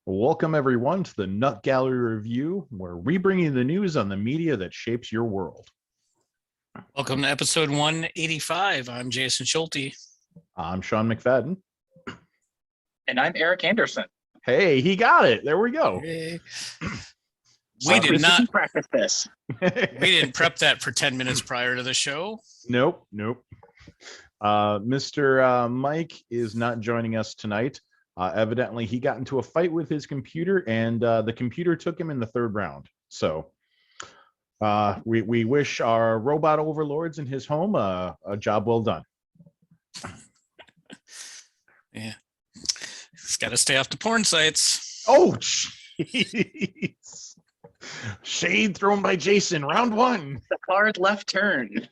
Welcome, everyone, to the Nut Gallery Review, where we bring you the news on the media that shapes your world. Welcome to episode 185. I'm Jason Schulte. I'm Sean McFadden. And I'm Eric Anderson. Hey, he got it. There we go. Hey. We did not practice this. We didn't prep that for 10 minutes prior to the show. Nope. Mr. Mike is not joining us tonight. Evidently, he got into a fight with his computer, and the computer took him in the third round. So we wish our robot overlords in his home a job well done. Yeah. He's got to stay off the porn sites. Oh, jeez. Shade thrown by Jason, round one. The hard left turn.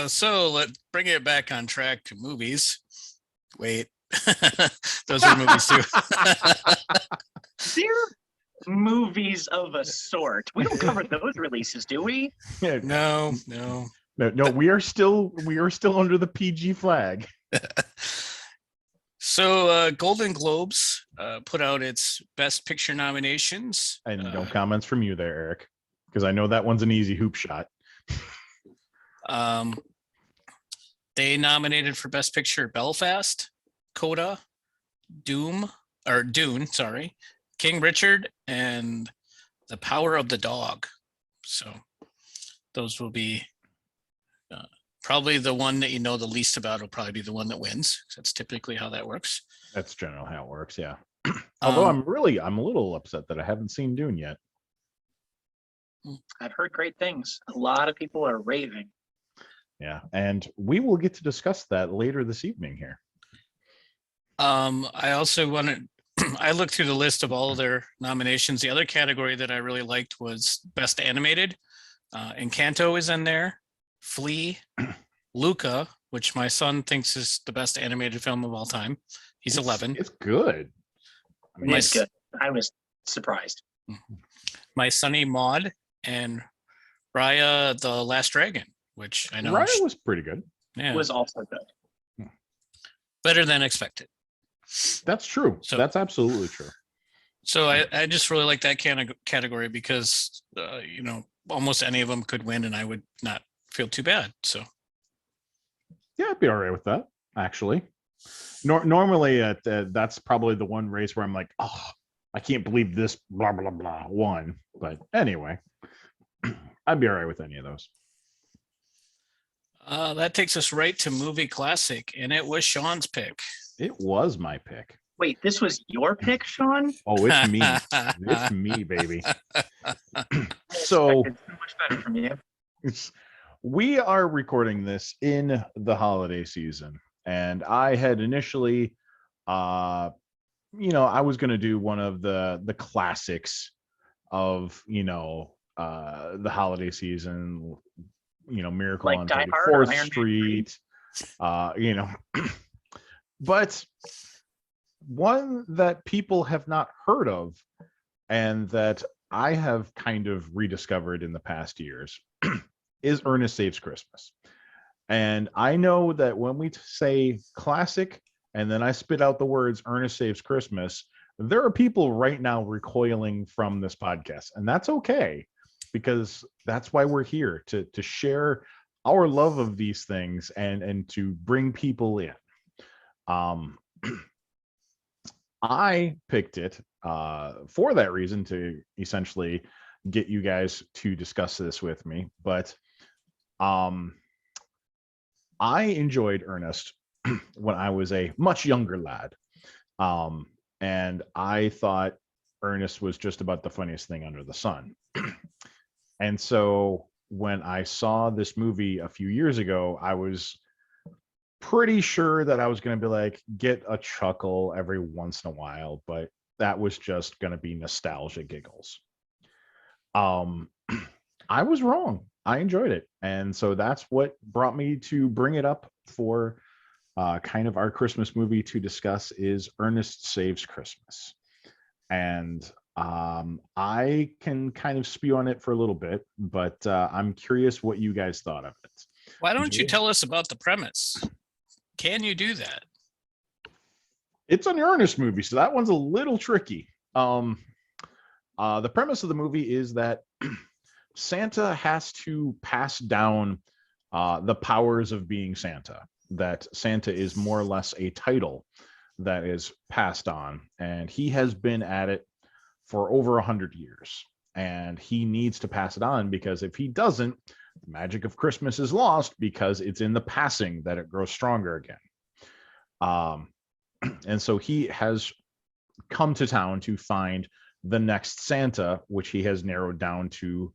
So let's bring it back on track to movies. Wait. Those are movies too. They're movies of a sort. We don't cover those releases, do we? Yeah. No. We are still under the PG flag. So Golden Globes put out its Best Picture nominations. And no comments from you there, Eric, because I know that one's an easy hoop shot. They nominated for Best Picture Belfast, Coda, Dune, King Richard, and The Power of the Dog. So those will be probably the one that you know the least about will probably be the one that wins. That's typically how that works. That's generally how it works, yeah. Although I'm a little upset that I haven't seen Dune yet. I've heard great things. A lot of people are raving. Yeah, and we will get to discuss that later this evening here. I also wanted I looked through the list of all of their nominations. The other category that I really liked was Best Animated. Encanto is in there. Flea, Luca, which my son thinks is the best animated film of all time. He's 11. It's good. It's good. I was surprised. My Sonny Maud and Raya the Last Dragon, which I know Raya was pretty good. Yeah, was also good. Better than expected. That's true. So that's absolutely true. So I just really like that category because almost any of them could win, and I would not feel too bad. So yeah, I'd be all right with that, actually. Normally that's probably the one race where I'm like, oh, I can't believe this blah blah blah won. But anyway, I'd be all right with any of those. That takes us right to Movie Classic, and it was Sean's pick. It was my pick. Wait, this was your pick, Sean? Oh, it's me. It's me, baby. So much better from you. We are recording this in the holiday season, and I had initially, I was going to do one of the classics of, the holiday season, Miracle like on Die 34th Street, but one that people have not heard of and that I have kind of rediscovered in the past years is Ernest Saves Christmas. And I know that when we say classic and then I spit out the words Ernest Saves Christmas, there are people right now recoiling from this podcast, and that's okay, because that's why we're here, to share our love of these things and to bring people in. I picked it for that reason, to essentially get you guys to discuss this with me. But I enjoyed Ernest when I was a much younger lad. And I thought Ernest was just about the funniest thing under the sun. And so when I saw this movie a few years ago, I was pretty sure that I was going to be like, get a chuckle every once in a while, but that was just going to be nostalgia giggles. I was wrong. I enjoyed it. And so that's what brought me to bring it up for kind of our Christmas movie to discuss, is Ernest Saves Christmas. And I can kind of spew on it for a little bit, but I'm curious what you guys thought of it. Why don't you tell us about the premise? Can you do that? It's an Ernest movie, so that one's a little tricky. The premise of the movie is that Santa has to pass down the powers of being Santa. That Santa is more or less a title that is passed on, and he has been at it for over 100 years. And he needs to pass it on because if he doesn't, the magic of Christmas is lost because it's in the passing that it grows stronger again. And so he has come to town to find the next Santa, which he has narrowed down to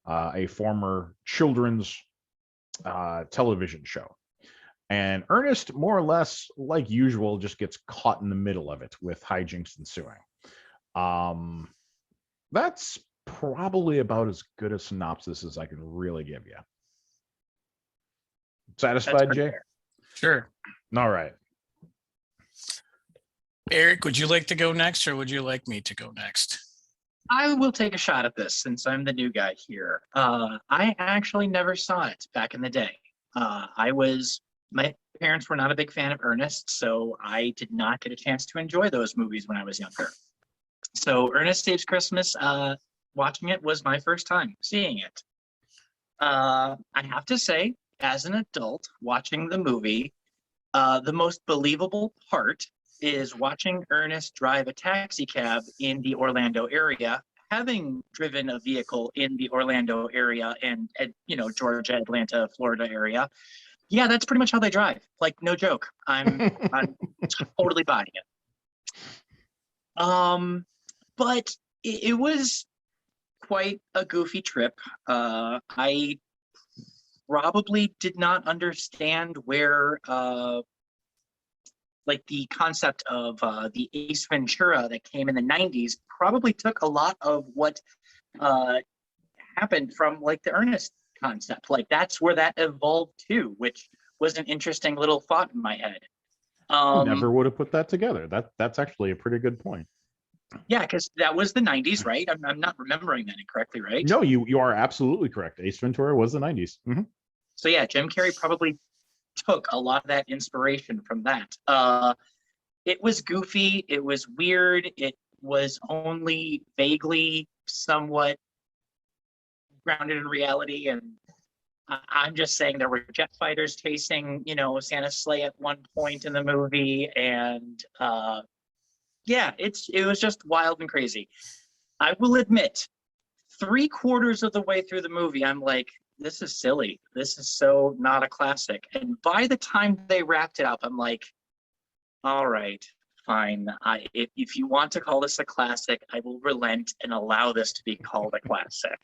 a former children's television show. And Ernest, more or less like usual, just gets caught in the middle of it with hijinks ensuing. That's probably about as good a synopsis as I can really give you. Satisfied, Jay? Fair. Sure. All right. Eric, would you like to go next or would you like me to go next? I will take a shot at this since I'm the new guy here. I actually never saw it back in the day. My parents were not a big fan of Ernest, so I did not get a chance to enjoy those movies when I was younger. So Ernest Saves Christmas, watching it was my first time seeing it. I have to say, as an adult watching the movie, the most believable part is watching Ernest drive a taxi cab in the Orlando area, having driven a vehicle in the Orlando area and Georgia, Atlanta, Florida area. Yeah, that's pretty much how they drive. Like, no joke. I'm totally buying it. But it was quite a goofy trip. I probably did not understand where like the concept of the Ace Ventura that came in the 90s probably took a lot of what happened from like the Ernest concept. Like that's where that evolved to, which was an interesting little thought in my head. Never would have put that together. That's actually a pretty good point. Yeah, because that was the 90s, right? I'm not remembering that incorrectly, right? No, you are absolutely correct. Ace Ventura was the 90s. Mm-hmm. So yeah, Jim Carrey probably took a lot of that inspiration from that. It was goofy. It was weird. It was only vaguely somewhat grounded in reality. And I'm just saying there were jet fighters chasing, Santa's sleigh at one point in the movie. And yeah, it was just wild and crazy. I will admit, 3/4 of the way through the movie, I'm like, this is silly. This is so not a classic. And by the time they wrapped it up, I'm like, all right, fine. If you want to call this a classic, I will relent and allow this to be called a classic.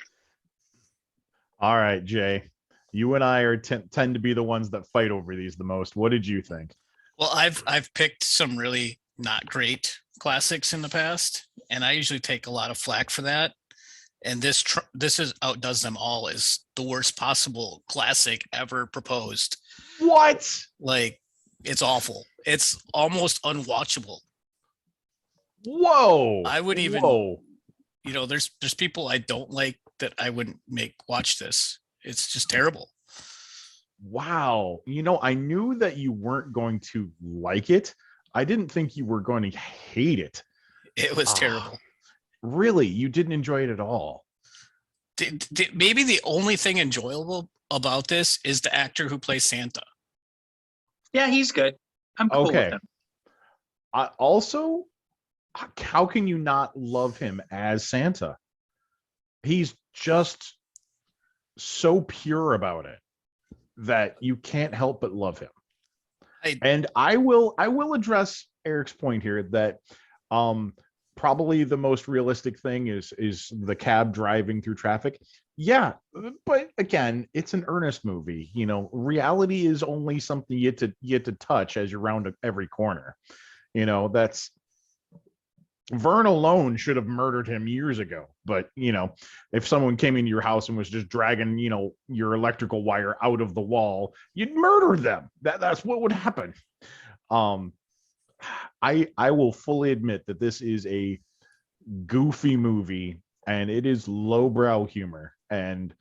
All right, Jay. You and I tend to be the ones that fight over these the most. What did you think? Well, I've picked some really not great classics in the past, and I usually take a lot of flack for that. And this outdoes them all as the worst possible classic ever proposed. What? Like, it's awful. It's almost unwatchable. Whoa! I would even, Whoa. There's people I don't like that I wouldn't make watch this. It's just terrible. Wow. I knew that you weren't going to like it. I didn't think you were going to hate it. It was terrible. Really? You didn't enjoy it at all? Maybe the only thing enjoyable about this is the actor who plays Santa. Yeah, he's good. I'm cool with him. Also, how can you not love him as Santa? He's just so pure about it that you can't help but love him. And I will address Eric's point here that probably the most realistic thing is the cab driving through traffic. Yeah, but again, it's an Ernest movie. Reality is only something you get to touch as you round every corner. That's Vern alone should have murdered him years ago. But if someone came into your house and was just dragging your electrical wire out of the wall, you'd murder them. That's what would happen. I will fully admit that this is a goofy movie and it is lowbrow humor, and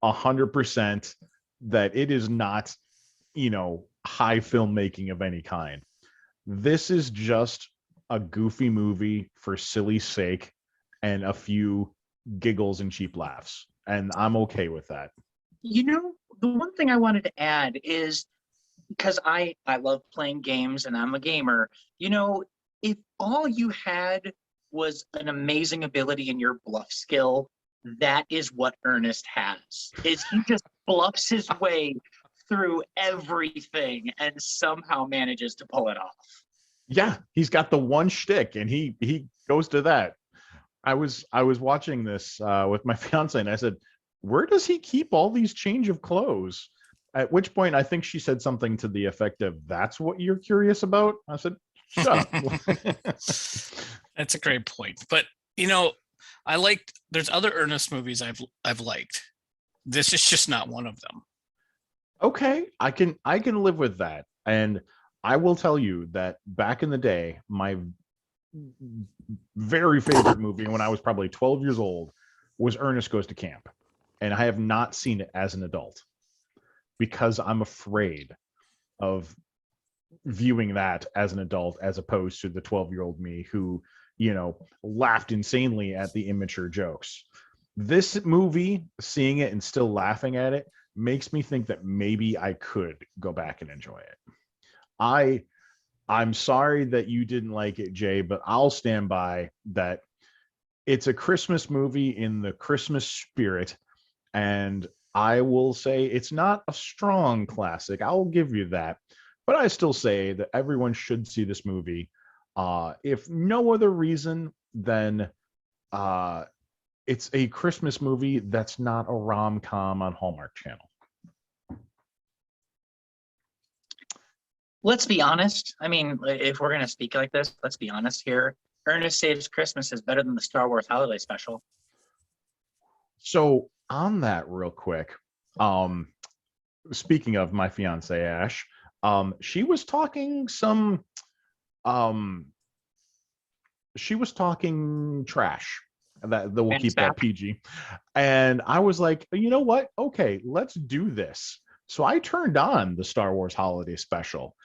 100% that it is not, high filmmaking of any kind. This is just a goofy movie for silly sake and a few giggles and cheap laughs. And I'm okay with that. You know, the one thing I wanted to add is because I love playing games and I'm a gamer. You know, if all you had was an amazing ability in your bluff skill, that is what Ernest has. Is he just bluffs his way through everything and somehow manages to pull it off. Yeah, he's got the one shtick, and he goes to that. I was watching this with my fiance, and I said, "Where does he keep all these change of clothes?" At which point, I think she said something to the effect of, "That's what you're curious about?" I said, "Shut up." That's a great point. But there's other Ernest movies I've liked. This is just not one of them. Okay, I can live with that. And I will tell you that back in the day, my very favorite movie when I was probably 12 years old was Ernest Goes to Camp. And I have not seen it as an adult because I'm afraid of viewing that as an adult as opposed to the 12-year-old me who, laughed insanely at the immature jokes. This movie, seeing it and still laughing at it, makes me think that maybe I could go back and enjoy it. I'm sorry that you didn't like it, Jay, but I'll stand by that. It's a Christmas movie in the Christmas spirit, and I will say it's not a strong classic. I'll give you that, but I still say that everyone should see this movie. If no other reason than it's a Christmas movie that's not a rom-com on Hallmark Channel. Let's be honest. I mean, if we're going to speak like this, let's be honest here. Ernest Saves Christmas is better than the Star Wars Holiday Special. So on that real quick, speaking of my fiance Ash, she was talking trash that we'll keep that PG. And I was like, you know what? Okay, let's do this. So I turned on the Star Wars Holiday Special.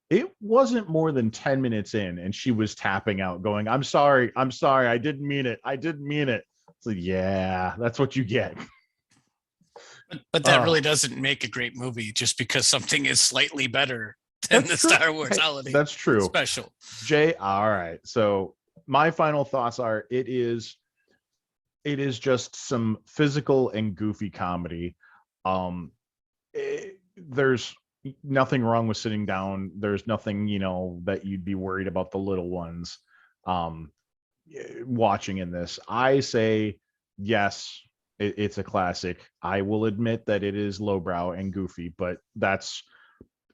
It wasn't more than 10 minutes in, and she was tapping out, going, I'm sorry, I didn't mean it. So yeah, that's what you get. But that really doesn't make a great movie just because something is slightly better than the true. Star Wars Holiday That's true. Special. Jay, all right. So my final thoughts are it is just some physical and goofy comedy. There's nothing wrong with sitting down. There's nothing, that you'd be worried about the little ones watching in this. I say yes, it's a classic. I will admit that it is lowbrow and goofy, but that's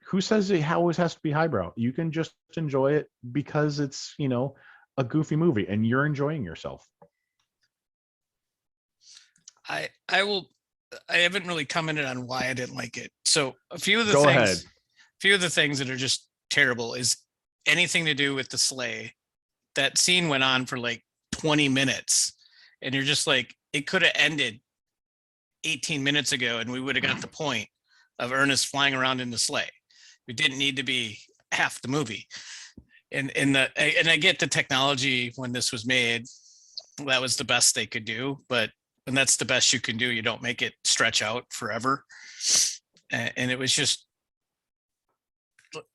who says it always has to be highbrow. You can just enjoy it because it's, a goofy movie and you're enjoying yourself. I haven't really commented on why I didn't like it. So a few of the things that are just terrible is anything to do with the sleigh. That scene went on for like 20 minutes and you're just like, it could have ended 18 minutes ago and we would have got the point of Ernest flying around in the sleigh. It didn't need to be half the movie. And I get the technology when this was made, that was the best they could do, but when that's the best you can do, you don't make it stretch out forever. And it was just,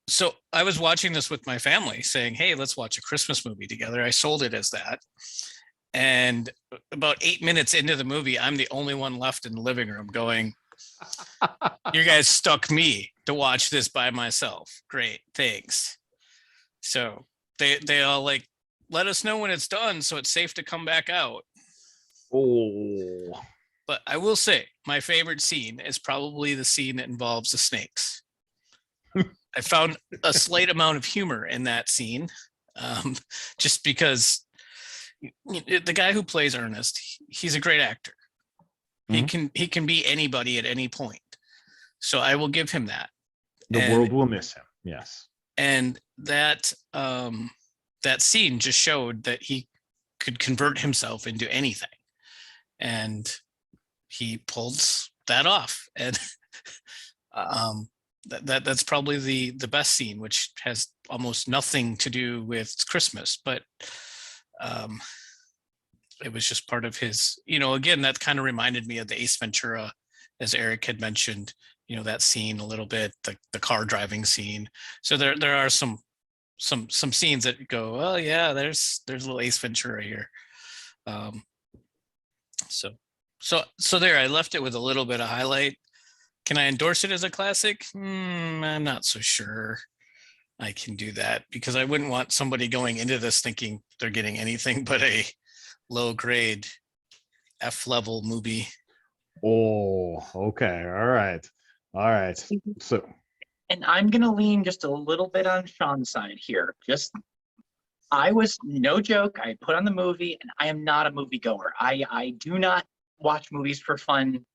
so I was watching this with my family saying, hey, let's watch a Christmas movie together. I sold it as that. And about 8 minutes into the movie, I'm the only one left in the living room going, you guys stuck me to watch this by myself. Great, thanks. So they all like, let us know when it's done so it's safe to come back out. Oh. But I will say my favorite scene is probably the scene that involves the snakes. I found a slight amount of humor in that scene, just because the guy who plays Ernest, he's a great actor. Mm-hmm. He can be anybody at any point. So I will give him that. The world will miss him. Yes. And that scene just showed that he could convert himself into anything. And he pulls that off. And that's probably the best scene, which has almost nothing to do with Christmas, but it was just part of his, again, that kind of reminded me of the Ace Ventura, as Eric had mentioned, that scene a little bit, the car driving scene. So there are some scenes that go, oh yeah, there's a little Ace Ventura here. So there, I left it with a little bit of highlight. Can I endorse it as a classic? I'm not so sure I can do that, because I wouldn't want somebody going into this thinking they're getting anything but a low grade F level movie. Oh, okay. All right. So, And I'm gonna lean just a little bit on Sean's side here. I was, no joke, I put on the movie, and I am not a moviegoer. I do not watch movies for fun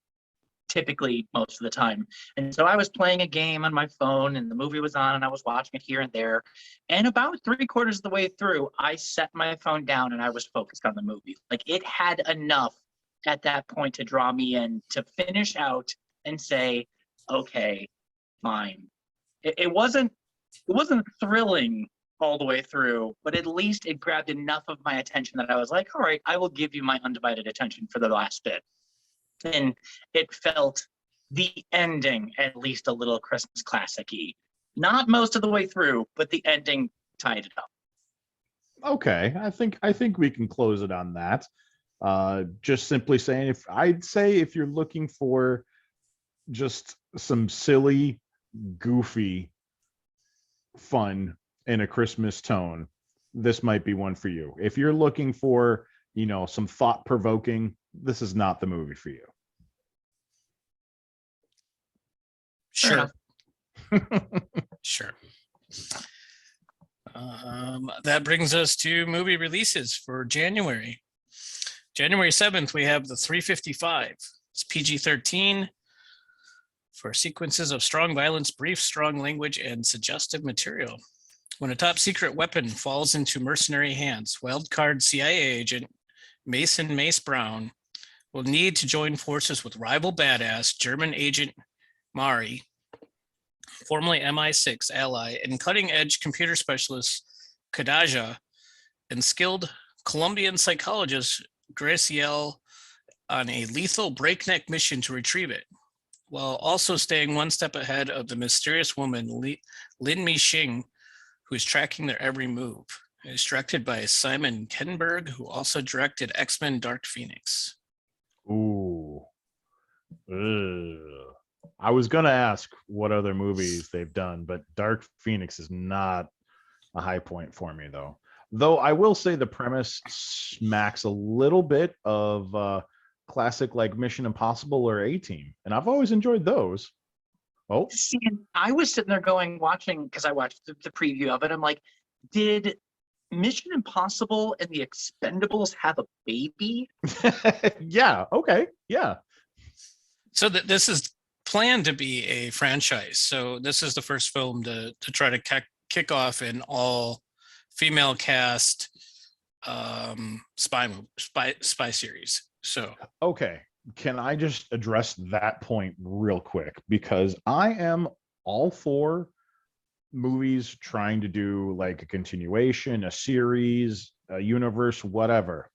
typically most of the time. And so I was playing a game on my phone, and the movie was on, and I was watching it here and there. And about 3/4 of the way through, I set my phone down and I was focused on the movie. Like, it had enough at that point to draw me in, to finish out and say, okay, fine. It wasn't thrilling all the way through, but at least it grabbed enough of my attention that I was like, all right, I will give you my undivided attention for the last bit. And it felt, the ending, at least a little Christmas classic-y. Not most of the way through, but the ending tied it up. okay, I think we can close it on that. Just simply saying, if you're looking for just some silly, goofy fun in a Christmas tone, this might be one for you. If you're looking for, some thought provoking, this is not the movie for you. Sure. Sure. That brings us to movie releases for January. January 7th, we have The 355. It's PG-13 for sequences of strong violence, brief, strong language, and suggestive material. When a top secret weapon falls into mercenary hands, wildcard CIA agent Mason Mace Brown will need to join forces with rival badass German agent Mari, formerly MI6 ally, and cutting-edge computer specialist Kadaja, and skilled Colombian psychologist Gracielle on a lethal breakneck mission to retrieve it, while also staying one step ahead of the mysterious woman Lin Mi Xing, who is tracking their every move. It is directed by Simon Kinberg, who also directed X-Men Dark Phoenix. Ooh. Ugh. I was gonna ask what other movies they've done, but Dark Phoenix is not a high point for me, though. Though I will say the premise smacks a little bit of classic, like Mission Impossible or A-Team, and I've always enjoyed those. Oh, See, and I was sitting there watching, because I watched the preview of it. I'm like, did Mission Impossible and the Expendables have a baby? yeah, okay, yeah. So this is planned to be a franchise. So this is the first film to try to kick off an all female cast spy series. So Okay, can I just address that point real quick? Because I am all for movies trying to do like a continuation, a series, a universe, whatever.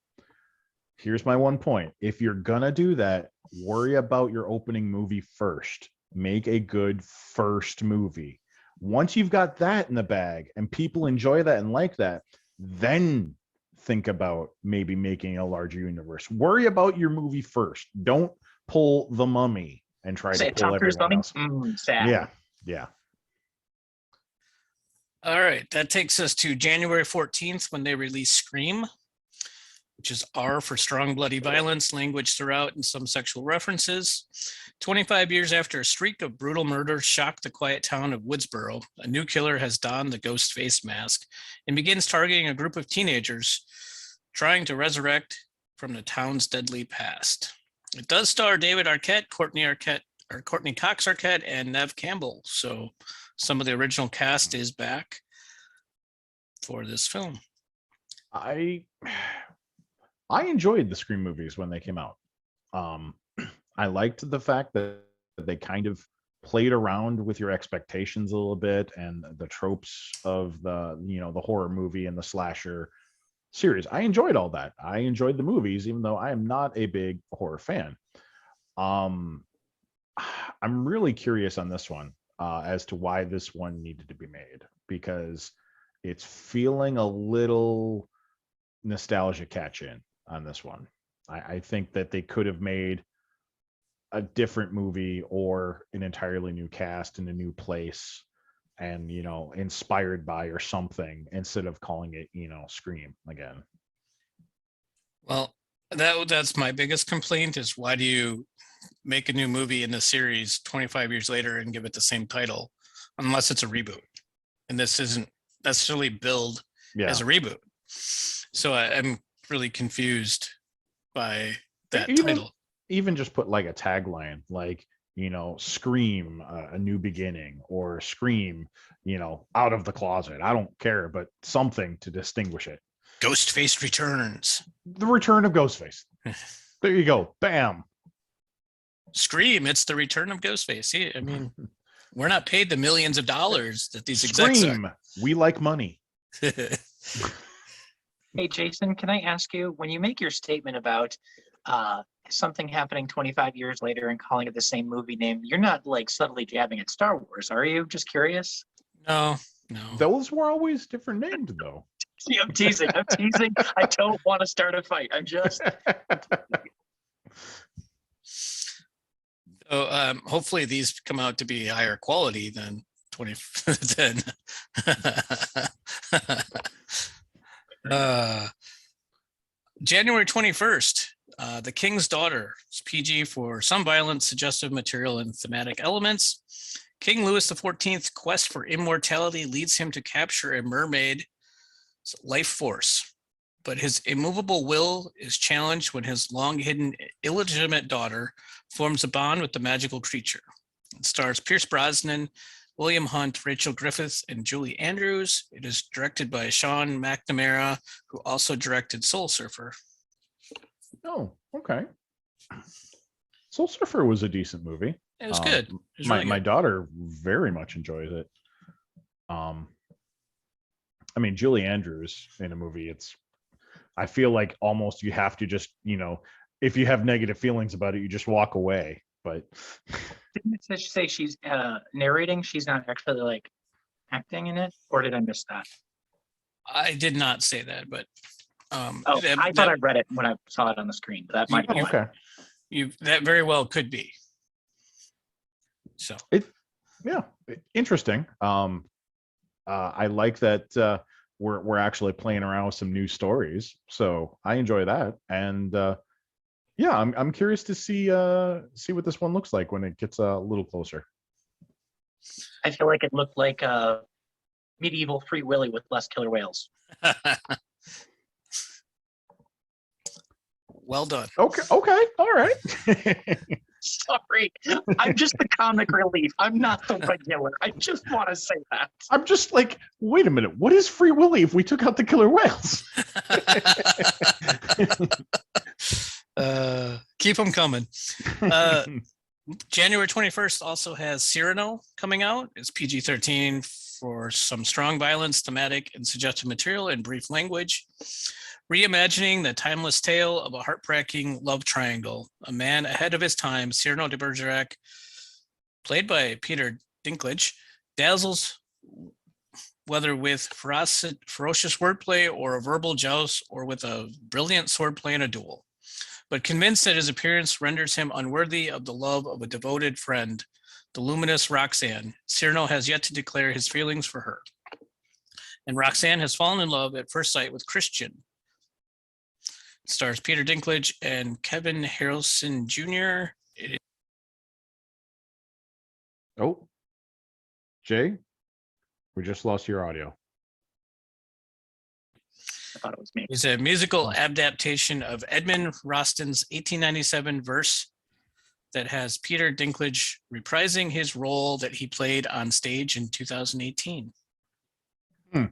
Here's my one point. If you're gonna do that, worry about your opening movie first. Make a good first movie. Once you've got that in the bag and people enjoy that and like that, then think about maybe making a larger universe. Worry about your movie first. Don't pull The Mummy and try to pull everyone else. Sad. Yeah. all right, that takes us to January 14th, when they release Scream, which is R for strong bloody violence, language throughout, and some sexual references. 25 years after a streak of brutal murder shocked the quiet town of Woodsboro, a new killer has donned the ghost face mask and begins targeting a group of teenagers trying to resurrect from the town's deadly past. It does star David Arquette, Courtney Cox Arquette, and Nev Campbell. So some of the original cast is back for this film. I enjoyed the Scream movies when they came out. I liked the fact that they kind of played around with your expectations a little bit and the tropes of the, the horror movie and the slasher series. I enjoyed all that. I enjoyed the movies, even though I am not a big horror fan. I'm really curious on this one as to why this one needed to be made, because it's feeling a little nostalgia catch in on this one. I think that they could have made a different movie or an entirely new cast in a new place and, inspired by or something, instead of calling it, Scream again. Well, that's my biggest complaint is, why do you make a new movie in the series 25 years later and give it the same title unless it's a reboot? And this isn't necessarily billed as a reboot. So I'm really confused by that title. Even just put like a tagline, like, Scream, a new beginning, or Scream, out of the closet. I don't care, but something to distinguish it. Ghostface returns. The return of Ghostface. There you go. Bam. Scream, it's the return of Ghostface. See, I mean, we're not paid the millions of dollars that these execs Scream. We like money. Hey, Jason, can I ask you, when you make your statement about something happening 25 years later and calling it the same movie name, you're not like subtly jabbing at Star Wars, are you? Just curious. No. Those were always different names, though. See, I'm teasing. I don't want to start a fight. I'm just. So hopefully these come out to be higher quality than 2010. January 21st, The King's Daughter. It's PG for some violence, suggestive material, and thematic elements. King Louis XIV's quest for immortality leads him to capture a mermaid's life force, but his immovable will is challenged when his long-hidden illegitimate daughter forms a bond with the magical creature. It stars Pierce Brosnan, William Hunt, Rachel Griffiths, and Julie Andrews. It is directed by Sean McNamara, who also directed Soul Surfer. Oh, okay. Soul Surfer was a decent movie. It was good. It was my daughter very much enjoys it. I mean, Julie Andrews in a movie, I feel like almost you have to just, if you have negative feelings about it, you just walk away. But didn't it say she's narrating? She's not actually like acting in it, or did I miss that? I did not say that, but I thought I read it when I saw it on the screen. That might be okay. That very well could be. So interesting. I like that we're actually playing around with some new stories, so I enjoy that. And I'm curious to see what this one looks like when it gets a little closer. I feel like it looked like medieval Free Willy with less killer whales. Well done. Okay, all right. Sorry, I'm just the comic relief. I'm not the regular. I just want to say that. I'm just like, wait a minute. What is Free Willy if we took out the killer whales? Keep them coming. January 21st also has Cyrano coming out. It's PG-13 for some strong violence, thematic, and suggestive material in brief language. Reimagining the timeless tale of a heartbreaking love triangle. A man ahead of his time, Cyrano de Bergerac, played by Peter Dinklage, dazzles whether with ferocious wordplay or a verbal joust or with a brilliant swordplay in a duel. But convinced that his appearance renders him unworthy of the love of a devoted friend, the luminous Roxanne, Cyrano has yet to declare his feelings for her. And Roxanne has fallen in love at first sight with Christian. It stars Peter Dinklage and Kevin Harrelson Jr. Oh, Jay, we just lost your audio. I thought it was me. It's a musical adaptation of Edmund Rostan's 1897 verse that has Peter Dinklage reprising his role that he played on stage in 2018. All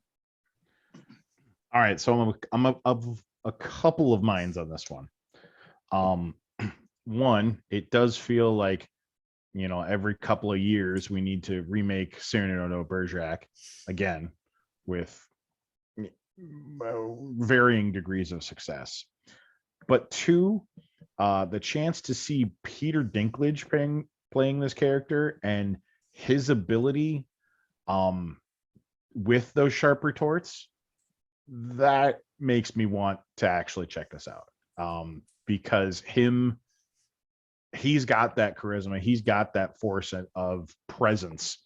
right, so I'm of a couple of minds on this one. One, it does feel like, every couple of years we need to remake Cyrano de Bergerac again with varying degrees of success. But two, the chance to see Peter Dinklage playing this character and his ability with those sharp retorts, that makes me want to actually check this out. Because he's got that charisma, he's got that force of presence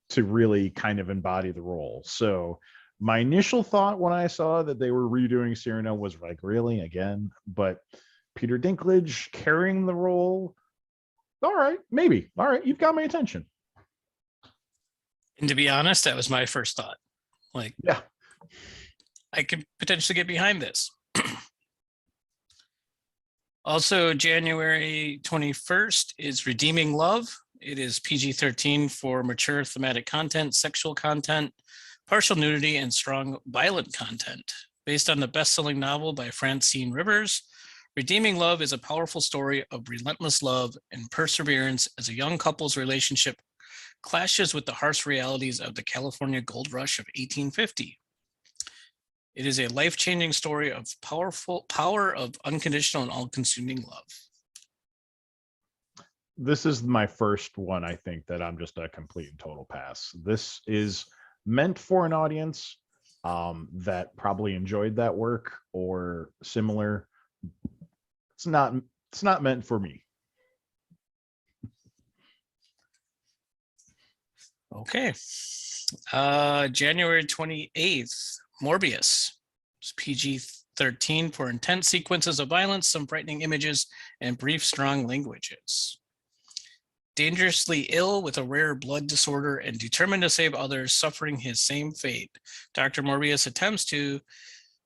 to really kind of embody the role. So my initial thought when I saw that they were redoing Cyrano was like, really, again? But Peter Dinklage carrying the role, all right, maybe. All right, you've got my attention. And to be honest, that was my first thought. Like, yeah, I could potentially get behind this. Also, January 21st is Redeeming Love. It is PG-13 for mature thematic content, sexual content, partial nudity, and strong violent content. Based on the best-selling novel by Francine Rivers, Redeeming Love is a powerful story of relentless love and perseverance as a young couple's relationship clashes with the harsh realities of the California gold rush of 1850. It is a life-changing story of power of unconditional and all-consuming love. This is my first one, I think, that I'm just a complete and total pass. This is meant for an audience that probably enjoyed that work or similar. It's not meant for me. Okay. January 28th, Morbius. It's PG-13 for intense sequences of violence, some frightening images, and brief, strong languages. Dangerously ill with a rare blood disorder and determined to save others suffering his same fate, Dr. Morbius attempts to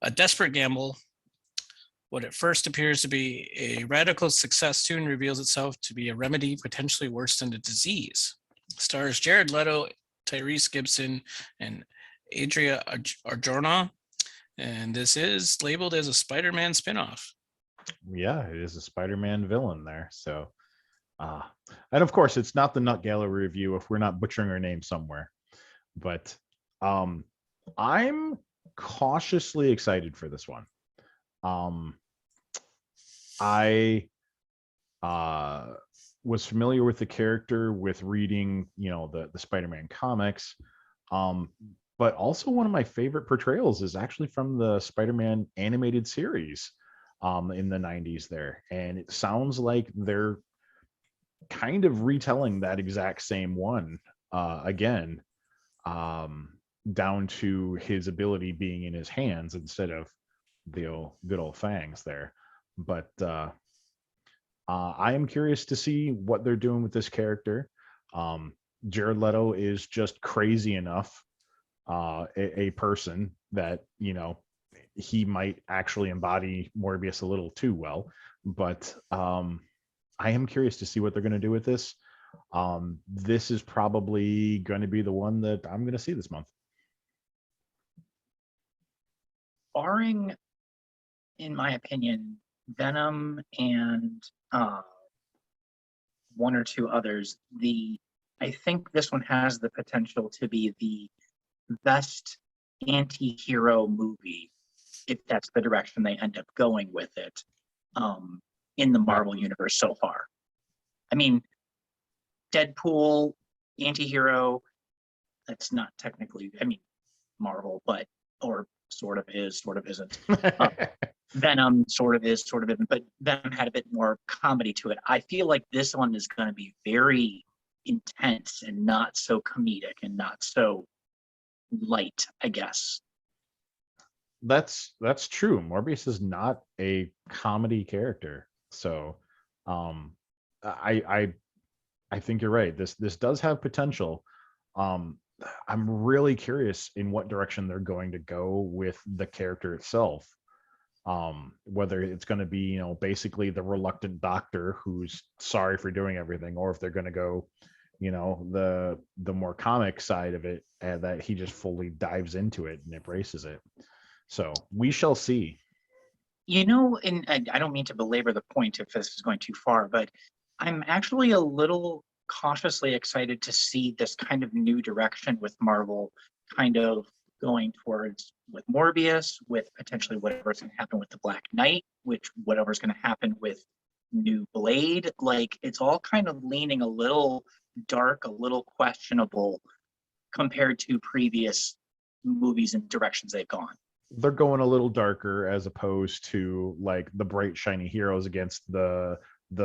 a desperate gamble. What at first appears to be a radical success soon reveals itself to be a remedy potentially worse than the disease. Stars Jared Leto, Tyrese Gibson, and Adria Arjona. And this is labeled as a Spider-Man spinoff. Yeah, it is a Spider-Man villain there. So, and of course, it's not the Nut Gala review if we're not butchering our name somewhere. But I'm cautiously excited for this one. I was familiar with the character with reading, the Spider-Man comics. But also one of my favorite portrayals is actually from the Spider-Man animated series in the 90s there. And it sounds like they're kind of retelling that exact same one again, down to his ability being in his hands instead of the good old fangs there. But I am curious to see what they're doing with this character. Jared Leto is just crazy enough, a person that, he might actually embody Morbius a little too well. But I am curious to see what they're going to do with this. This is probably going to be the one that I'm going to see this month. Barring, in my opinion, Venom and one or two others, I think this one has the potential to be the best anti-hero movie, if that's the direction they end up going with it, in the Marvel universe so far. I mean, Deadpool, anti-hero, that's not technically, Marvel, or sort of is, sort of isn't. Venom sort of is, sort of isn't, but Venom had a bit more comedy to it. I feel like this one is going to be very intense and not so comedic and not so light, I guess. That's true. Morbius is not a comedy character. So I think you're right. This does have potential. I'm really curious in what direction they're going to go with the character itself. Whether it's going to be, basically the reluctant doctor who's sorry for doing everything, or if they're going to go, the more comic side of it, and that he just fully dives into it and embraces it. So we shall see. And I don't mean to belabor the point if this is going too far, but I'm actually a little cautiously excited to see this kind of new direction with Marvel kind of going towards with Morbius, with potentially whatever's going to happen with the Black Knight, which whatever's going to happen with new Blade. Like, it's all kind of leaning a little dark, a little questionable compared to previous movies and directions they've gone. They're going a little darker as opposed to like the bright shiny heroes against the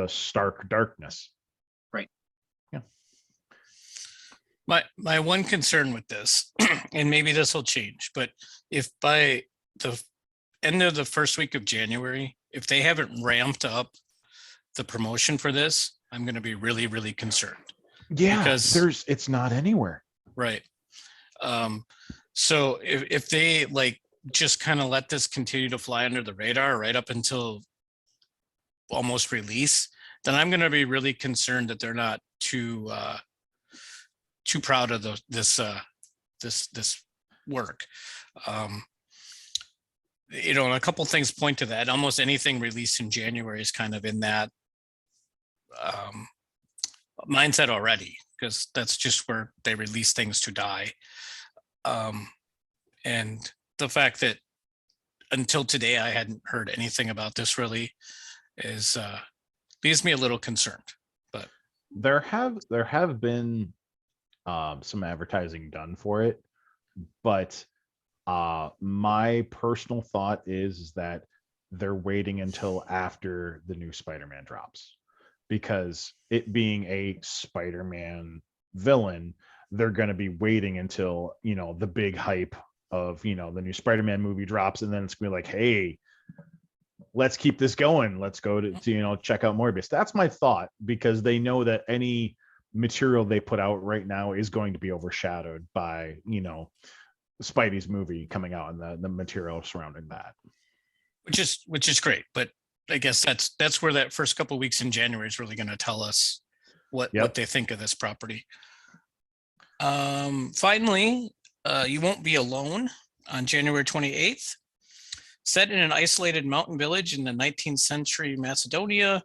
stark darkness. Right. Yeah. My one concern with this, and maybe this will change, but if by the end of the first week of January, if they haven't ramped up the promotion for this, I'm going to be really, really concerned. Yeah, because it's not anywhere. Right. So if they like just kind of let this continue to fly under the radar right up until almost release, then I'm going to be really concerned that they're not too proud of this work. And a couple things point to that. Almost anything released in January is kind of in that mindset already, because that's just where they release things to die. And the fact that until today I hadn't heard anything about this really is leaves me a little concerned. But there have been some advertising done for it, but my personal thought is that they're waiting until after the new Spider-Man drops, because it being a Spider-Man villain, they're going to be waiting until the big hype of the new Spider-Man movie drops, and then it's going to be like, hey, let's keep this going, let's go to check out Morbius. That's my thought, because they know that any material they put out right now is going to be overshadowed by Spidey's movie coming out and the material surrounding that, which is great. But I guess that's where that first couple of weeks in January is really going to tell us what they think of this property. Finally, You Won't Be Alone on January 28th. Set in an isolated mountain village in the 19th century Macedonia,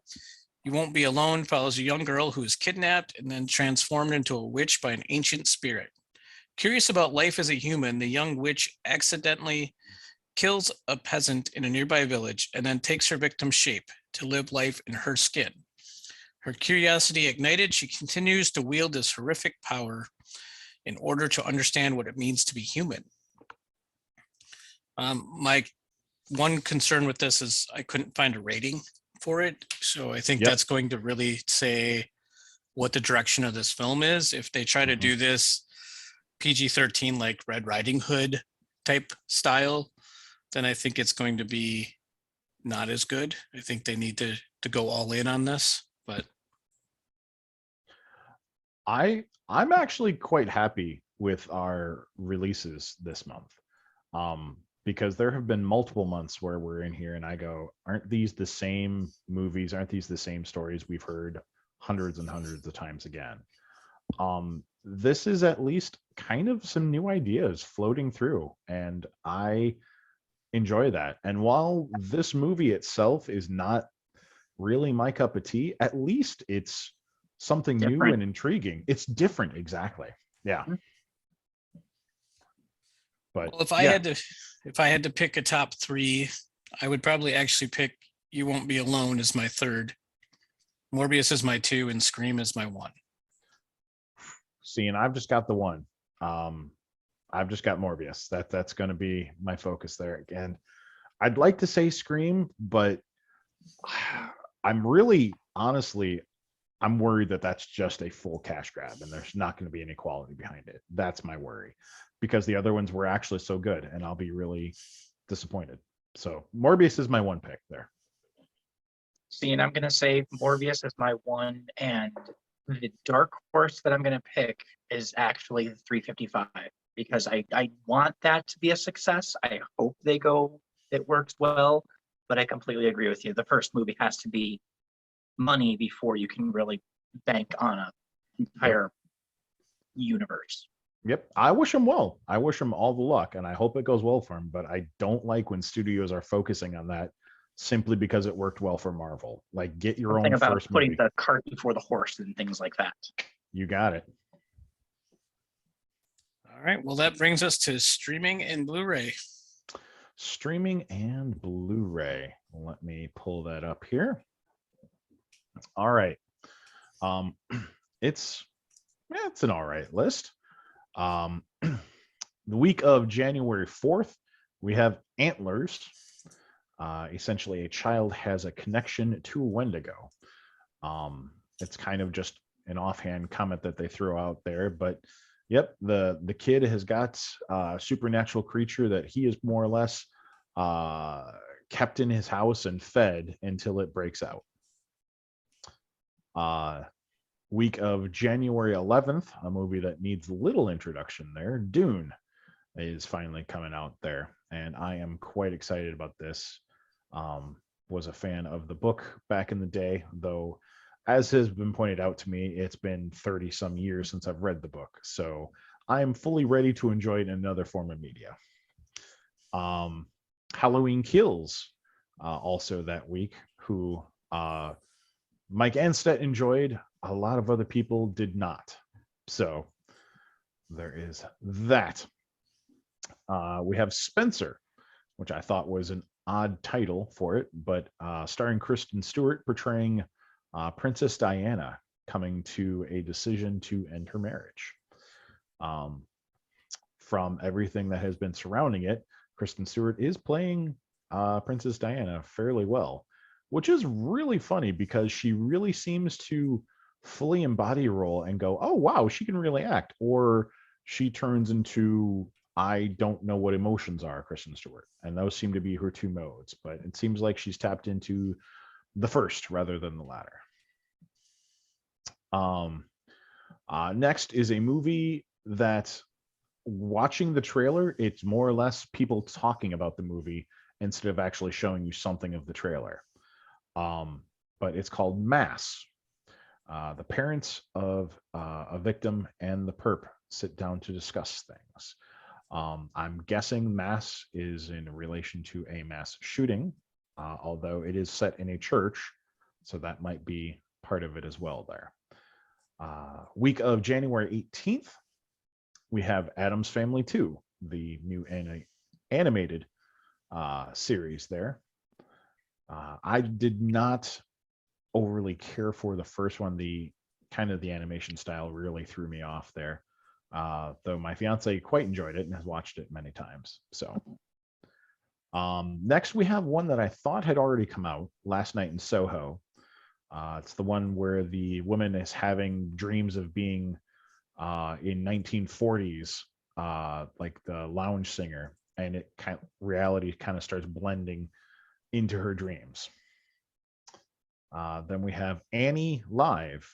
You Won't Be Alone follows a young girl who is kidnapped and then transformed into a witch by an ancient spirit. Curious about life as a human, the young witch accidentally kills a peasant in a nearby village and then takes her victim's shape to live life in her skin. Her curiosity ignited, she continues to wield this horrific power in order to understand what it means to be human. My one concern with this is I couldn't find a rating for it. So I think that's going to really say what the direction of this film is. If they try to do this PG-13 like Red Riding Hood type style, then I think it's going to be not as good. I think they need to go all in on this. But I'm actually quite happy with our releases this month, because there have been multiple months where we're in here and I go, aren't these the same movies? Aren't these the same stories we've heard hundreds and hundreds of times again? This is at least kind of some new ideas floating through, and I enjoy that. And while this movie itself is not really my cup of tea, at least it's something new and intriguing. It's different. Exactly. Yeah. But well, if I had to pick a top three, I would probably actually pick You Won't Be Alone as my third, Morbius is my two, and Scream is my one. See, and I've just got the one. I've just got Morbius. That's going to be my focus there. And I'd like to say Scream, but I'm really, honestly, I'm worried that that's just a full cash grab and there's not going to be any quality behind it. That's my worry, because the other ones were actually so good and I'll be really disappointed. So Morbius is my one pick there. See, and I'm going to say Morbius is my one, and the dark horse that I'm going to pick is actually the 355, because I want that to be a success. I hope it works well, but I completely agree with you. The first movie has to be money before you can really bank on an entire universe. Yep. I wish him well. I wish him all the luck and I hope it goes well for him, but I don't like when studios are focusing on that simply because it worked well for Marvel. Like, get your Something own about first putting movie. the cart before the horse and things like that. You got it. All right. Well, that brings us to streaming and Blu-ray. Streaming and Blu-ray. Let me pull that up here. All right. It's an all right list. The week of January 4th, we have Antlers. Essentially, a child has a connection to a Wendigo. It's kind of just an offhand comment that they throw out there, but yep, the kid has got a supernatural creature that he is more or less kept in his house and fed until it breaks out. Week of January 11th, a movie that needs little introduction there, Dune, is finally coming out there, and I am quite excited about this. Was a fan of the book back in the day, though, as has been pointed out to me, it's been 30 some years since I've read the book, so I am fully ready to enjoy it in another form of media. Halloween Kills, also that week, who Mike Anstedt enjoyed, a lot of other people did not. So there is that. We have Spencer, which I thought was an odd title for it, but starring Kristen Stewart portraying Princess Diana coming to a decision to end her marriage. From everything that has been surrounding it, Kristen Stewart is playing Princess Diana fairly well, which is really funny because she really seems to fully embody a role and go, oh, wow, she can really act. Or she turns into, I don't know what emotions are, Kristen Stewart. And those seem to be her two modes. But it seems like she's tapped into the first rather than the latter. Next is a movie that, watching the trailer, it's more or less people talking about the movie instead of actually showing you something of the trailer. But it's called Mass. The parents of a victim and the perp sit down to discuss things. I'm guessing Mass is in relation to a mass shooting, although it is set in a church, so that might be part of it as well there. Week of January 18th, we have Addams Family 2, the new animated series there. I did not overly care for the first one. The animation style really threw me off there. Though my fiance quite enjoyed it and has watched it many times. So next we have one that I thought had already come out, Last Night in Soho. It's the one where the woman is having dreams of being in 1940s, like the lounge singer, and reality kind of starts blending into her dreams. Then we have Annie Live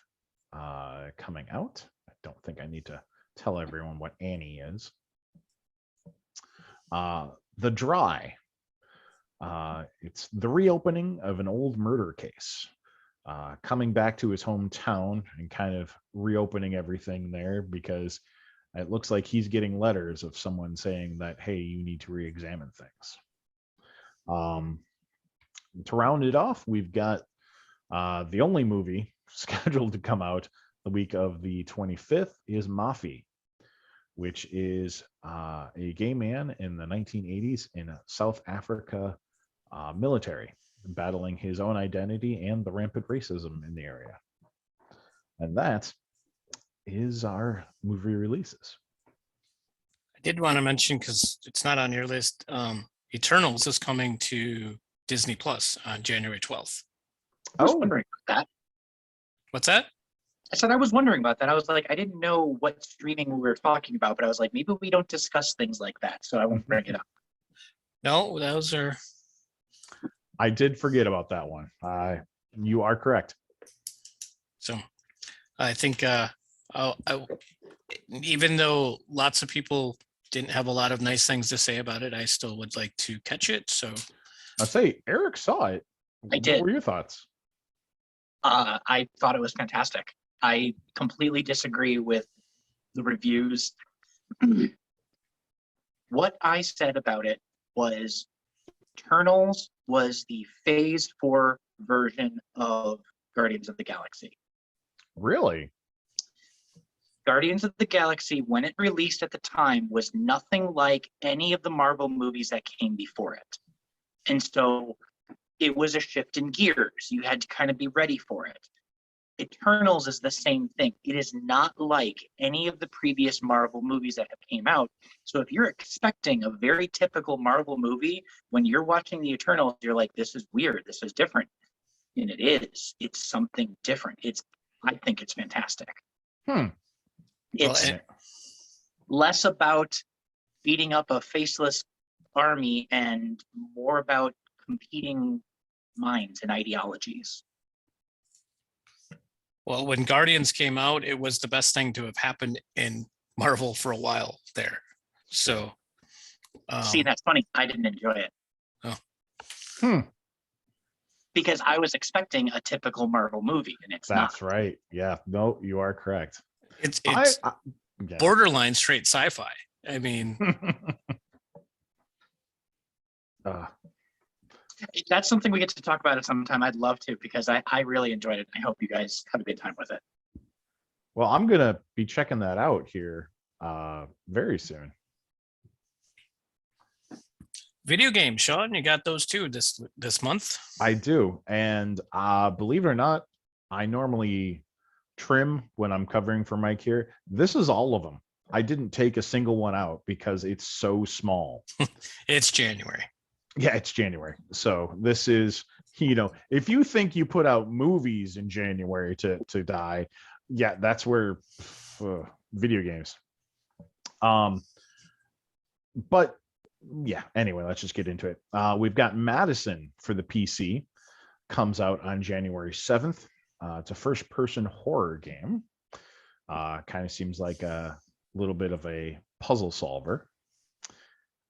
coming out. I don't think I need to tell everyone what Annie is. The Dry. It's the reopening of an old murder case. Coming back to his hometown and kind of reopening everything there because it looks like he's getting letters of someone saying that, hey, you need to re-examine things. To round it off, we've got the only movie scheduled to come out the week of the 25th is Moffie, which is a gay man in the 1980s in South Africa military, battling his own identity and the rampant racism in the area. And that is our movie releases. I did want to mention, because it's not on your list, Eternals is coming to Disney Plus on January 12th. I was wondering about that. What's that? I said I was wondering about that. I was like, I didn't know what streaming we were talking about, but I was like, maybe we don't discuss things like that, so I won't bring it up. No, those are... I did forget about that one. You are correct. So I think even though lots of people didn't have a lot of nice things to say about it, I still would like to catch it. So I'd say Eric saw it. I did. What were your thoughts? I thought it was fantastic. I completely disagree with the reviews. What I said about it was Eternals was the Phase 4 version of Guardians of the Galaxy. Really? Guardians of the Galaxy, when it released at the time, was nothing like any of the Marvel movies that came before it. And so it was a shift in gears. You had to kind of be ready for it. Eternals is the same thing. It is not like any of the previous Marvel movies that have came out. So if you're expecting a very typical Marvel movie, when you're watching the Eternals, you're like, this is weird, this is different. And it is. It's something different. I think it's fantastic. It's less about beating up a faceless army and more about competing minds and ideologies. Well, when Guardians came out, it was the best thing to have happened in Marvel for a while there. So, see, that's funny. I didn't enjoy it. Oh. Because I was expecting a typical Marvel movie, and it's not. That's right. Yeah. No, you are correct. It's Yeah. borderline straight sci-fi. I mean, That's something we get to talk about at some time. I'd love to, because I really enjoyed it. I hope you guys have a good time with it. Well, I'm gonna be checking that out here very soon. video games, Sean, you got those too this month. I do, and believe it or not, I normally trim when I'm covering for Mike here. This is all of them. I didn't take a single one out because it's so small. It's January. Yeah, it's January. So this is, if you think you put out movies in January to die, yeah, that's where video games. But yeah, anyway, let's just get into it. We've got Madison for the PC, comes out on January 7th. It's a first-person horror game. Kind of seems like a little bit of a puzzle solver.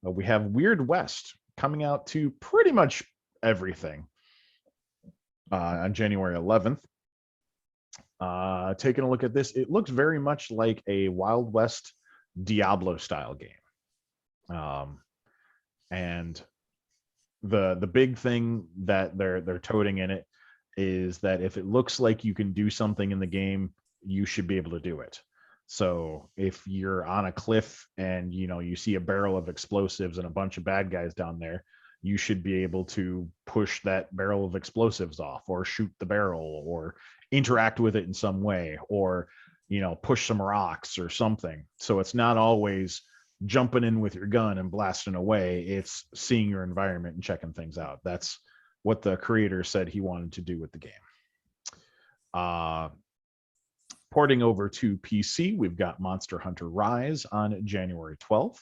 We have Weird West coming out to pretty much everything on January 11th. Taking a look at this, it looks very much like a Wild West Diablo style game. And the big thing that they're toting in it is that if it looks like you can do something in the game, you should be able to do it. So if you're on a cliff and you see a barrel of explosives and a bunch of bad guys down there, you should be able to push that barrel of explosives off, or shoot the barrel, or interact with it in some way, or push some rocks or something. So it's not always jumping in with your gun and blasting away. It's seeing your environment and checking things out. That's what the creator said he wanted to do with the game. Porting over to PC, we've got Monster Hunter Rise on January 12th.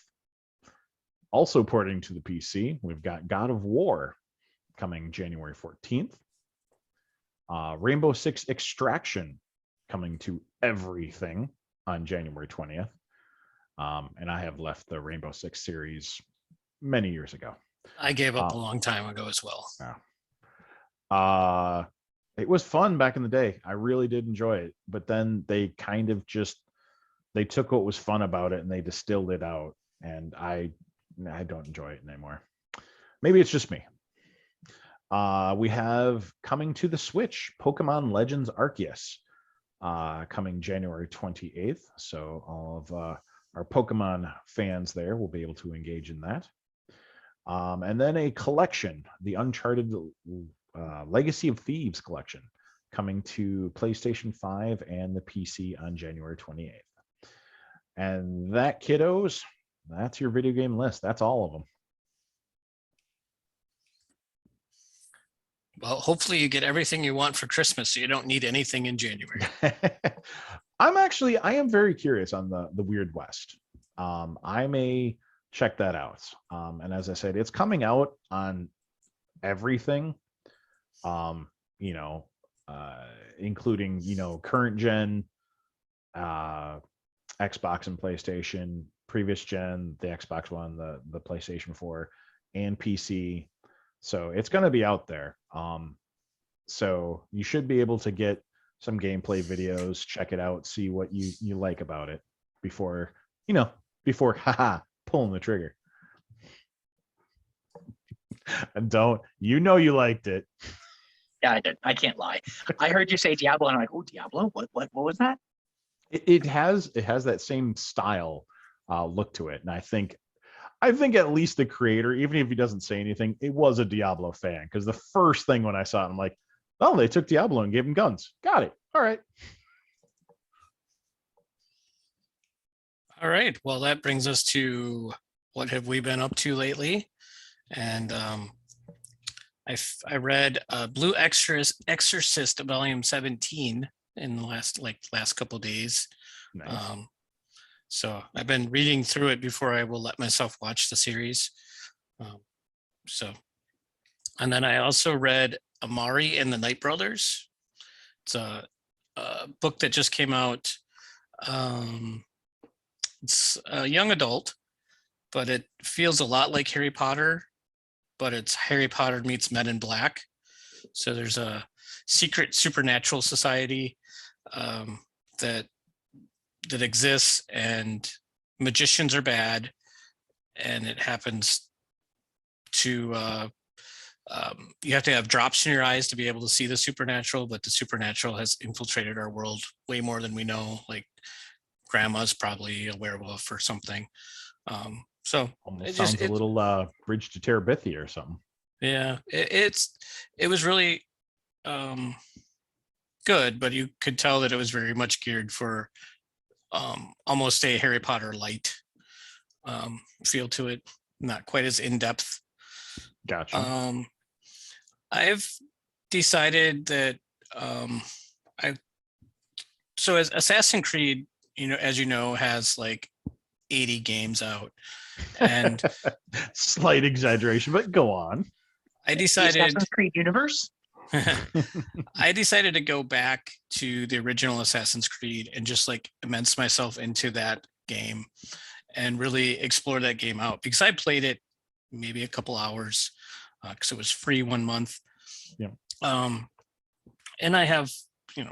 Also porting to the PC, we've got God of War coming January 14th. Rainbow Six Extraction coming to everything on January 20th. And I have left the Rainbow Six series many years ago. I gave up a long time ago as well. Yeah. It was fun back in the day. I really did enjoy it. But then they kind of they took what was fun about it and they distilled it out. And I don't enjoy it anymore. Maybe it's just me. We have coming to the Switch, Pokemon Legends Arceus, coming January 28th. So all of our Pokemon fans there will be able to engage in that. And then a collection, the Uncharted Legacy of Thieves collection, coming to PlayStation 5 and the PC on January 28th. And that, kiddos, that's your video game list. That's all of them. Well, hopefully you get everything you want for Christmas, so you don't need anything in January. I am very curious on the Weird West. I may check that out. And as I said, it's coming out on everything, including, current gen, Xbox and PlayStation, previous gen, the Xbox One, the PlayStation 4, and PC. So it's going to be out there. So you should be able to get some gameplay videos, check it out, see what you like about it before pulling the trigger. And don't, you know, you liked it. Yeah, I did. I can't lie. I heard you say Diablo, and I'm like, oh, Diablo? What was that? It has that same style look to it, and I think at least the creator, even if he doesn't say anything, it was a Diablo fan, because the first thing when I saw it, I'm like, oh, they took Diablo and gave him guns. Got it. All right. All right. Well, that brings us to what have we been up to lately? And I read Blue Exorcist Volume 17 in the last couple of days. Nice. So I've been reading through it before I will let myself watch the series. And then I also read Amari and the Night Brothers. It's a book that just came out. It's a young adult, but it feels a lot like Harry Potter, but it's Harry Potter meets Men in Black. So there's a secret supernatural society that exists, and magicians are bad, and it happens to you have to have drops in your eyes to be able to see the supernatural, but the supernatural has infiltrated our world way more than we know. Like grandma's probably a werewolf or something. So almost sounds a little Bridge to Terabithia or something. Yeah, it was really good, but you could tell that it was very much geared for almost a Harry Potter light feel to it, not quite as in depth. Gotcha. I've decided that so as Assassin's Creed, as you know, has like 80 games out, and slight exaggeration, but go on. I decided the Assassin's Creed universe. I decided to go back to the original Assassin's Creed and just like immerse myself into that game and really explore that game out, because I played it maybe a couple hours because it was free 1 month. Yeah. And I have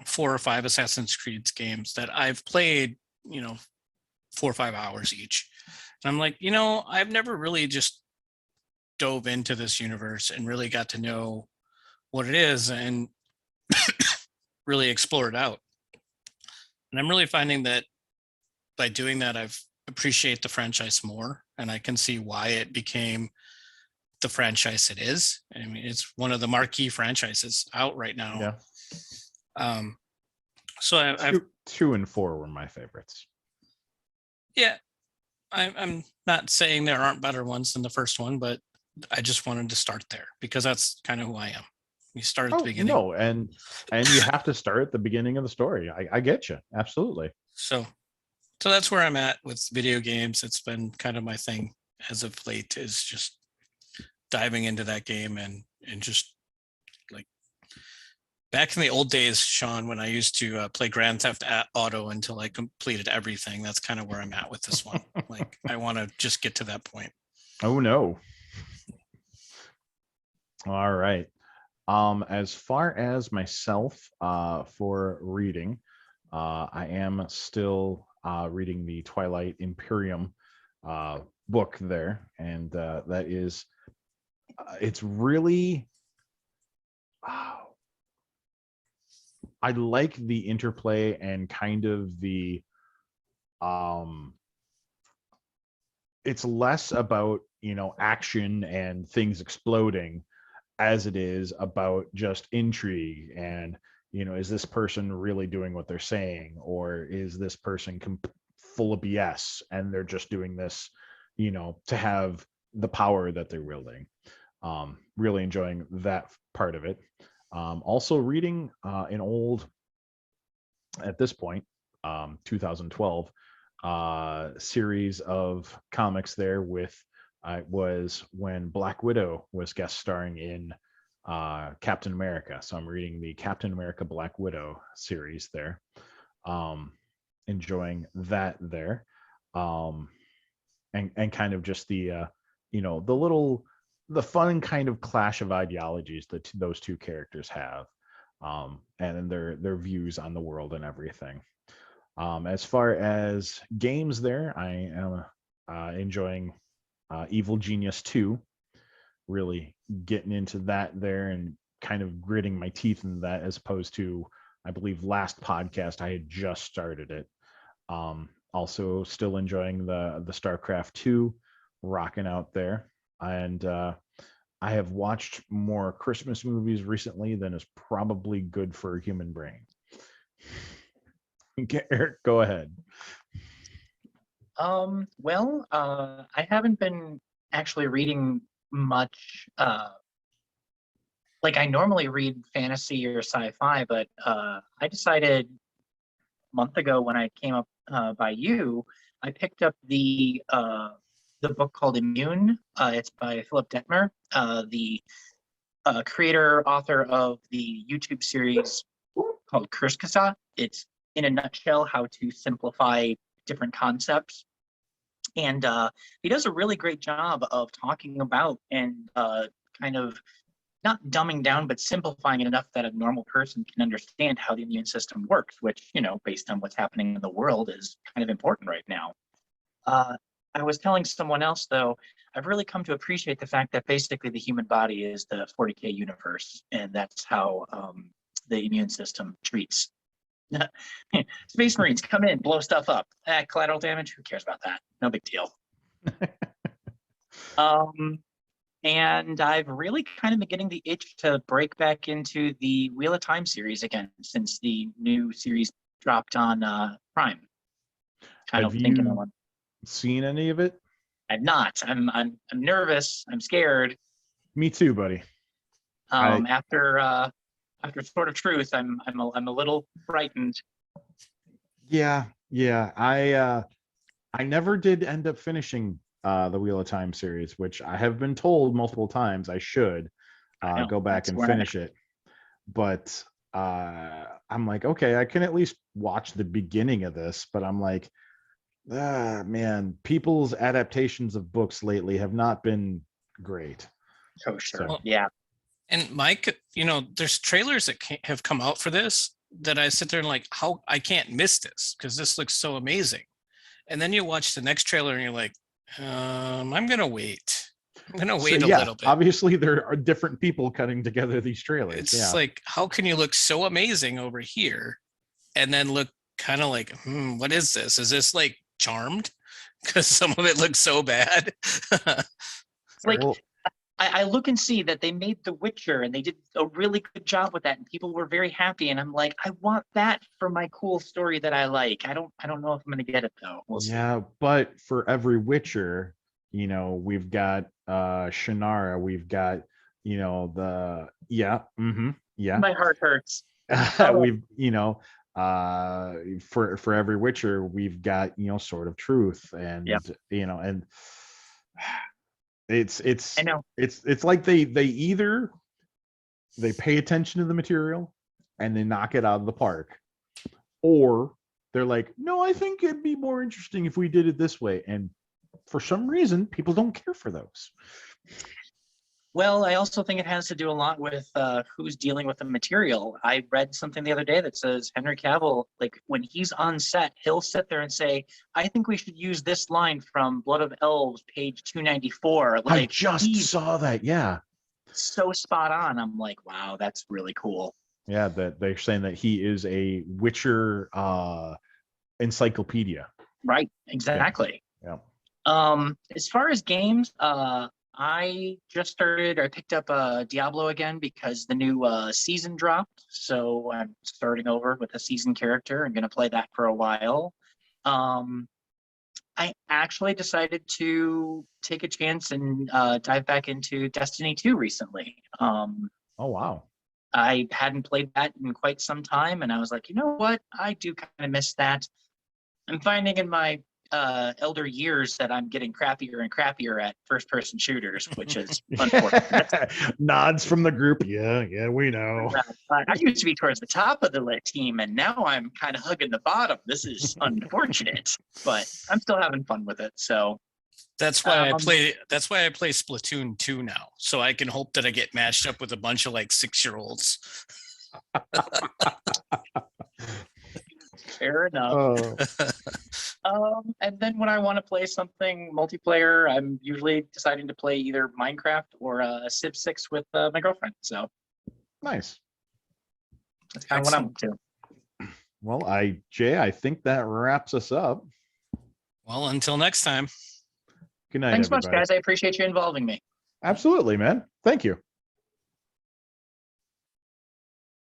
4 or 5 Assassin's Creed games that I've played 4 or 5 hours each. And I'm like, I've never really just dove into this universe and really got to know what it is and really explore it out. And I'm really finding that by doing that, I've appreciate the franchise more, and I can see why it became the franchise it is. I mean, it's one of the marquee franchises out right now. Yeah. So I've 2 and 4 were my favorites. Yeah, I'm not saying there aren't better ones than the first one, but I just wanted to start there because that's kind of who I am. You start at the beginning. No, and you have to start at the beginning of the story. I get you. Absolutely. So that's where I'm at with video games. It's been kind of my thing as of late, is just diving into that game and just like back in the old days, Sean, when I used to play Grand Theft Auto until I completed everything. That's kind of where I'm at with this one. Like I want to just get to that point. Oh no. All right. As far as myself, for reading, I am still reading the Twilight Imperium book there, and that is, it's really, I like the interplay and kind of the, it's less about, action and things exploding as it is about just intrigue and, is this person really doing what they're saying, or is this person full of BS and they're just doing this, to have the power that they're wielding. Really enjoying that part of it. Also reading an old, at this point, 2012 series of comics there with, was when Black Widow was guest starring in Captain America. So I'm reading the Captain America Black Widow series there. Enjoying that there. And kind of just the the fun kind of clash of ideologies that those two characters have, and their views on the world and everything. As far as games there, I am enjoying Evil Genius 2, really getting into that there and kind of gritting my teeth into that, as opposed to, I believe last podcast I had just started it. Also still enjoying the StarCraft 2, rocking out there. And I have watched more Christmas movies recently than is probably good for a human brain. Okay, Eric, go ahead. Well, I haven't been actually reading much. Like I normally read fantasy or sci-fi, but I decided a month ago when I came up by you, I picked up the book called Immune. It's by Philip Detmer, the creator author of the YouTube series called Kurskasa. It's in a nutshell how to simplify different concepts. And he does a really great job of talking about and kind of not dumbing down, but simplifying it enough that a normal person can understand how the immune system works, which, you know, based on what's happening in the world is kind of important right now. I was telling someone else, though, I've really come to appreciate the fact that basically the human body is the 40K universe, and that's how the immune system treats. Space Marines come in, blow stuff up. Collateral damage, who cares about that? No big deal. And I've really kind of been getting the itch to break back into the Wheel of Time series again since the new series dropped on Prime. Kind Have of thinking you I want. seen any of it? I'm not. I'm nervous. I'm scared. Me too, buddy. After Sword of Truth, I'm a little frightened. Yeah. I never did end up finishing the Wheel of Time series, which I have been told multiple times I should go back and finish it. But I'm like, okay, I can at least watch the beginning of this, but I'm like, man, people's adaptations of books lately have not been great. Oh, sure. So, yeah. And Mike, you know, there's trailers that have come out for this that I sit there and like, how I can't miss this because this looks so amazing. And then you watch the next trailer and you're like, I'm gonna wait. I'm gonna wait a little bit. Obviously, there are different people cutting together these trailers. It's like, how can you look so amazing over here and then look kind of like, what is this? Is this like Charmed? Because some of it looks so bad. Like, I look and see that they made The Witcher and they did a really good job with that and people were very happy. And I'm like, I want that for my cool story that I like. I don't know if I'm going to get it though. We'll see. Yeah, but for every Witcher, you know, we've got Shannara, we've got, you know, My heart hurts. We've, you know, for every Witcher, we've got, you know, Sword of Truth, and you know, and it's I know. it's like they either they pay attention to the material and they knock it out of the park, or they're like, no, I think it'd be more interesting if we did it this way, and for some reason people don't care for those. Well, I also think it has to do a lot with who's dealing with the material. I read something the other day that says Henry Cavill, like when he's on set, he'll sit there and say, I think we should use this line from Blood of Elves, page 294. Like, I just saw that. Yeah. So spot on. I'm like, wow, that's really cool. Yeah, that they're saying that he is a Witcher encyclopedia. Right, exactly. Yeah. As far as games, I picked up Diablo again because the new season dropped. So I'm starting over with a season character. I'm going to play that for a while. I actually decided to take a chance and dive back into Destiny 2 recently. Oh, wow. I hadn't played that in quite some time. And I was like, you know what? I do kind of miss that. I'm finding in my elder years that I'm getting crappier and crappier at first-person shooters, which is unfortunate. Nods from the group. Yeah, we know. I used to be towards the top of the lit team, and now I'm kind of hugging the bottom. This is unfortunate, but I'm still having fun with it. So that's why I play. That's why I play Splatoon 2 now, so I can hope that I get matched up with a bunch of like 6-year-olds. Fair enough. And then when I want to play something multiplayer, I'm usually deciding to play either Minecraft or Civ 6 with my girlfriend. So Nice. that's kind of what I'm up to. Well, Jay, I think that wraps us up. Well, until next time. Good night, Thanks everybody. much, guys. I appreciate you involving me. Absolutely, man. Thank you.